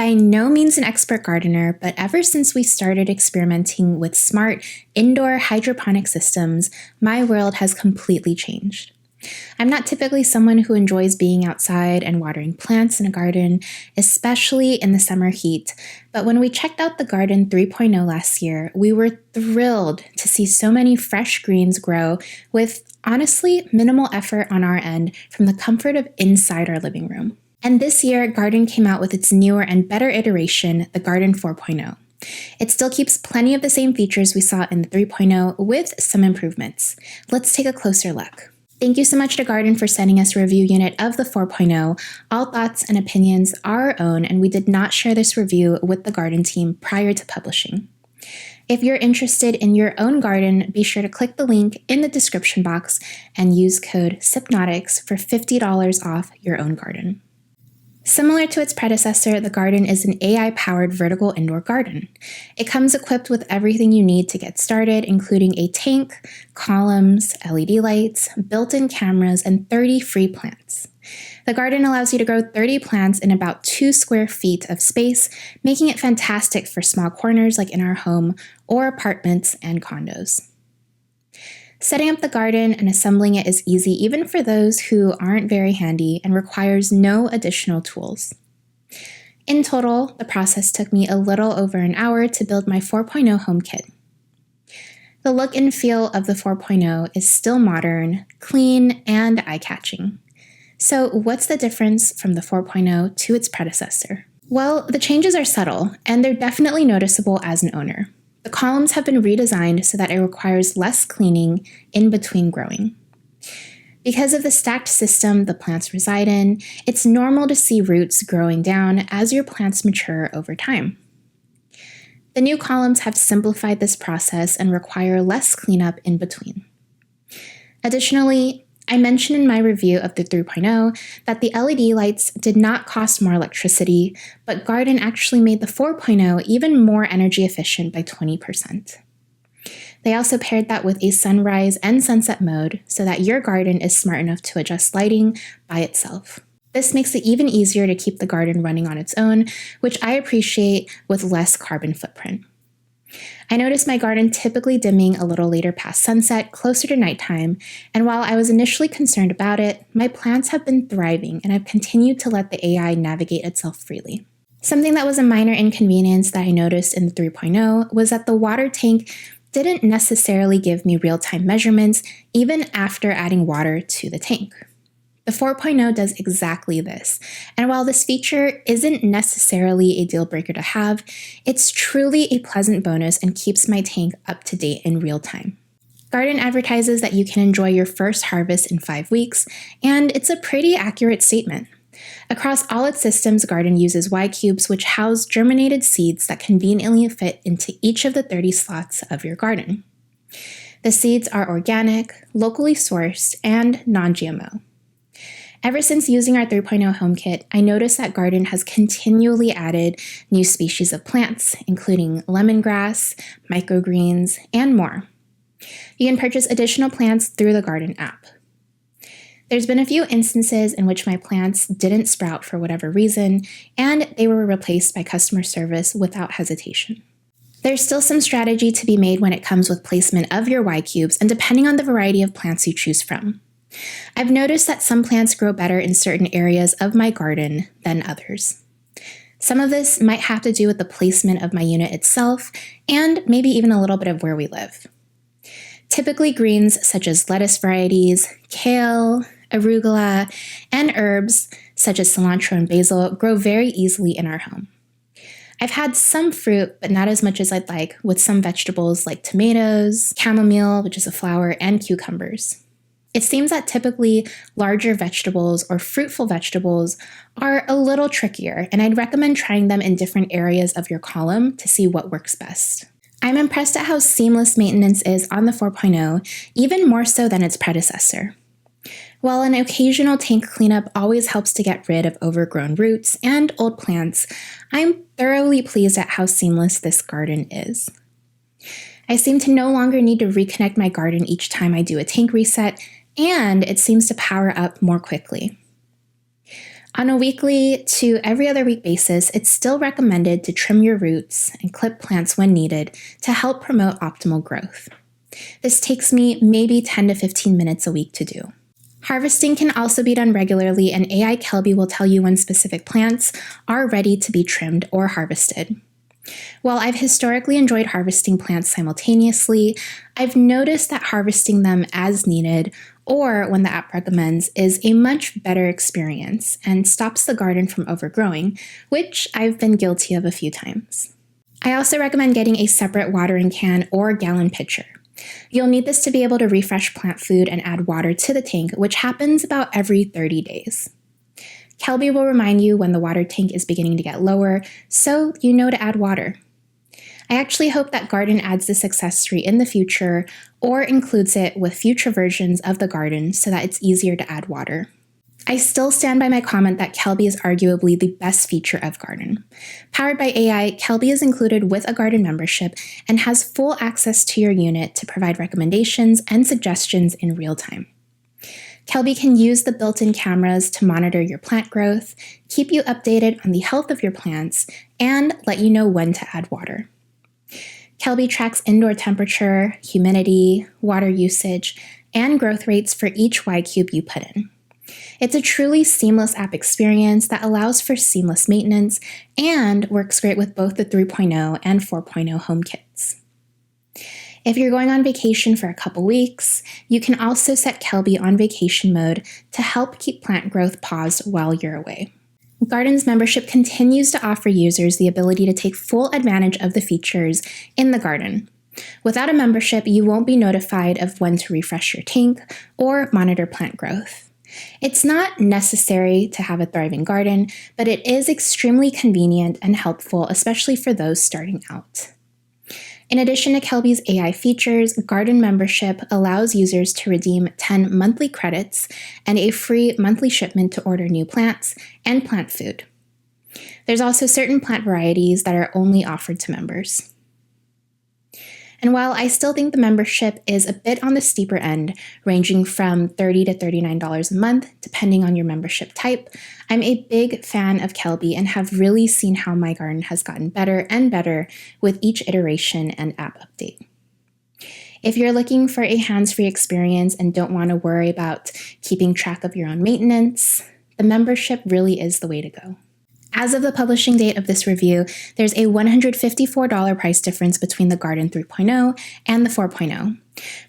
by no means an expert gardener, but ever since we started experimenting with smart indoor hydroponic systems, my world has completely changed. I'm not typically someone who enjoys being outside and watering plants in a garden, especially in the summer heat, but when we checked out the Gardyn 3.0 last year, we were thrilled to see so many fresh greens grow with, honestly, minimal effort on our end from the comfort of inside our living room. And this year, Gardyn came out with its newer and better iteration, the Gardyn 4.0. It still keeps plenty of the same features we saw in the 3.0 with some improvements. Let's take a closer look. Thank you so much to Gardyn for sending us a review unit of the 4.0. All thoughts and opinions are our own, and we did not share this review with the Gardyn team prior to publishing. If you're interested in your own garden, be sure to click the link in the description box and use code Sypnotix for $50 off your own garden. Similar to its predecessor, the Gardyn is an AI-powered vertical indoor garden. It comes equipped with everything you need to get started, including a tank, columns, LED lights, built-in cameras, and 30 free plants. The Gardyn allows you to grow 30 plants in about 2 square feet of space, making it fantastic for small corners like in our home or apartments and condos. Setting up the Gardyn and assembling it is easy even for those who aren't very handy and requires no additional tools. In total, the process took me a little over an hour to build my 4.0 home kit. The look and feel of the 4.0 is still modern, clean, and eye-catching. So what's the difference from the 4.0 to its predecessor? Well, the changes are subtle, and they're definitely noticeable as an owner. The columns have been redesigned so that it requires less cleaning in between growing. Because of the stacked system the plants reside in, it's normal to see roots growing down as your plants mature over time. The new columns have simplified this process and require less cleanup in between. Additionally, I mentioned in my review of the 3.0 that the LED lights did not cost more electricity, but Gardyn actually made the 4.0 even more energy efficient by 20%. They also paired that with a sunrise and sunset mode so that your garden is smart enough to adjust lighting by itself. This makes it even easier to keep the garden running on its own, which I appreciate with less carbon footprint. I noticed my garden typically dimming a little later past sunset, closer to nighttime, and while I was initially concerned about it, my plants have been thriving and I've continued to let the AI navigate itself freely. Something that was a minor inconvenience that I noticed in the 3.0 was that the water tank didn't necessarily give me real-time measurements even after adding water to the tank. The 4.0 does exactly this, and while this feature isn't necessarily a deal breaker to have, it's truly a pleasant bonus and keeps my tank up to date in real time. Gardyn advertises that you can enjoy your first harvest in 5 weeks, and it's a pretty accurate statement. Across all its systems, Gardyn uses Y-cubes, which house germinated seeds that conveniently fit into each of the 30 slots of your garden. The seeds are organic, locally sourced, and non-GMO. Ever since using our 3.0 home kit, I noticed that Gardyn has continually added new species of plants, including lemongrass, microgreens, and more. You can purchase additional plants through the Gardyn app. There's been a few instances in which my plants didn't sprout for whatever reason, and they were replaced by customer service without hesitation. There's still some strategy to be made when it comes with placement of your Y-cubes and depending on the variety of plants you choose from. I've noticed that some plants grow better in certain areas of my garden than others. Some of this might have to do with the placement of my unit itself and maybe even a little bit of where we live. Typically, greens such as lettuce varieties, kale, arugula, and herbs such as cilantro and basil grow very easily in our home. I've had some fruit, but not as much as I'd like, with some vegetables like tomatoes, chamomile, which is a flower, and cucumbers. It seems that typically larger vegetables or fruitful vegetables are a little trickier, and I'd recommend trying them in different areas of your column to see what works best. I'm impressed at how seamless maintenance is on the 4.0, even more so than its predecessor. While an occasional tank cleanup always helps to get rid of overgrown roots and old plants, I'm thoroughly pleased at how seamless this garden is. I seem to no longer need to reconnect my garden each time I do a tank reset, and it seems to power up more quickly. On a weekly to every other week basis, it's still recommended to trim your roots and clip plants when needed to help promote optimal growth. This takes me maybe 10 to 15 minutes a week to do. Harvesting can also be done regularly, and AI Kelby will tell you when specific plants are ready to be trimmed or harvested. While I've historically enjoyed harvesting plants simultaneously, I've noticed that harvesting them as needed or when the app recommends is a much better experience and stops the garden from overgrowing, which I've been guilty of a few times. I also recommend getting a separate watering can or gallon pitcher. You'll need this to be able to refresh plant food and add water to the tank, which happens about every 30 days. Kelby will remind you when the water tank is beginning to get lower, so you know to add water. I actually hope that Gardyn adds this accessory in the future or includes it with future versions of the Gardyn so that it's easier to add water. I still stand by my comment that Kelby is arguably the best feature of Gardyn. Powered by AI, Kelby is included with a Gardyn membership and has full access to your unit to provide recommendations and suggestions in real time. Kelby can use the built-in cameras to monitor your plant growth, keep you updated on the health of your plants, and let you know when to add water. Kelby tracks indoor temperature, humidity, water usage, and growth rates for each Y cube you put in. It's a truly seamless app experience that allows for seamless maintenance and works great with both the 3.0 and 4.0 home kits. If you're going on vacation for a couple weeks, you can also set Kelby on vacation mode to help keep plant growth paused while you're away. Gardyn's membership continues to offer users the ability to take full advantage of the features in the Gardyn. Without a membership, you won't be notified of when to refresh your tank or monitor plant growth. It's not necessary to have a thriving garden, but it is extremely convenient and helpful, especially for those starting out. In addition to Kelby's AI features, Gardyn membership allows users to redeem 10 monthly credits and a free monthly shipment to order new plants and plant food. There's also certain plant varieties that are only offered to members. And while I still think the membership is a bit on the steeper end, ranging from $30 to $39 a month, depending on your membership type, I'm a big fan of Kelby and have really seen how my garden has gotten better and better with each iteration and app update. If you're looking for a hands-free experience and don't want to worry about keeping track of your own maintenance, the membership really is the way to go. As of the publishing date of this review, there's a $154 price difference between the Gardyn 3.0 and the 4.0.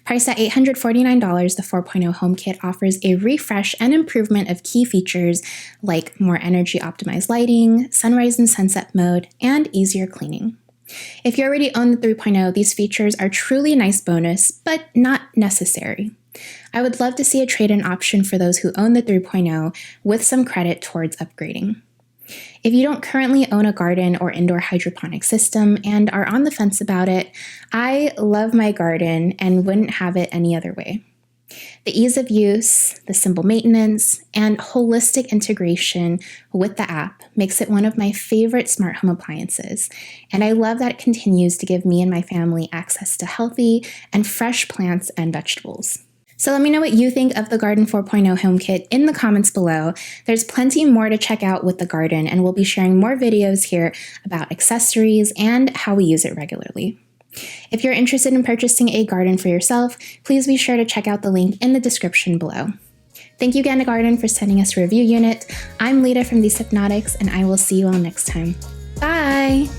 Priced at $849, the 4.0 HomeKit offers a refresh and improvement of key features like more energy-optimized lighting, sunrise and sunset mode, and easier cleaning. If you already own the 3.0, these features are truly a nice bonus, but not necessary. I would love to see a trade-in option for those who own the 3.0 with some credit towards upgrading. If you don't currently own a garden or indoor hydroponic system and are on the fence about it, I love my Gardyn and wouldn't have it any other way. The ease of use, the simple maintenance, and holistic integration with the app makes it one of my favorite smart home appliances, and I love that it continues to give me and my family access to healthy and fresh plants and vegetables. So let me know what you think of the Gardyn 4.0 HomeKit in the comments below. There's plenty more to check out with the Gardyn, and we'll be sharing more videos here about accessories and how we use it regularly. If you're interested in purchasing a Gardyn for yourself, please be sure to check out the link in the description below. Thank you again to Gardyn for sending us a review unit. I'm Lita from the Sypnotix, and I will see you all next time. Bye!